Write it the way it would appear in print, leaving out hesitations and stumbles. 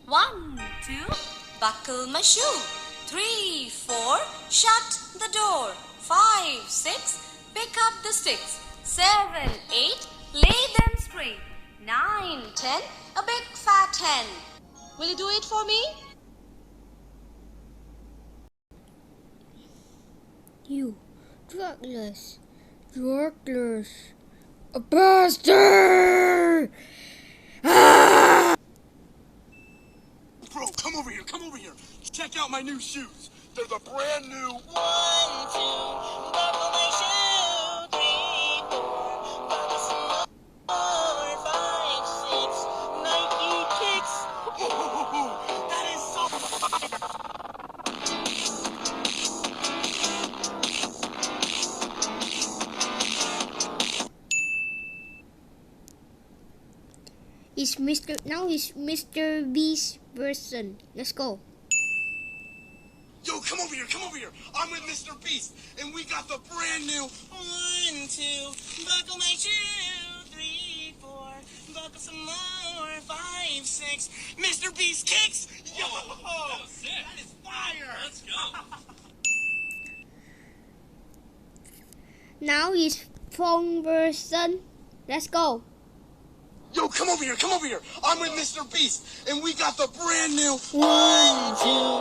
1, 2, buckle my shoe. 3, 4, shut the door. 5, 6, pick up the sticks. 7, 8, lay them straight. 9, 10, a big fat hen. Will you do it for me? You, drugless, a bastard! Ah! Bro, come over here. Check out my new shoes. They're the brand new 1, 2, buckle my shoe. 3, 4, buckle some more. 5, 6, Nike kicks. Ooh, that is so fire. Now he's Mr. Beast version. Let's go. Yo, come over here. I'm with Mr. Beast, and we got the brand new 1, 2, buckle my shoe. 3, 4, buckle some more. 5, 6, Mr. Beast kicks. Yo, that was sick. That is fire. Let's go. Now he's phone version. Let's go. Yo, come over here. I'm with Mr. Beast, and we got the brand new 1, 2,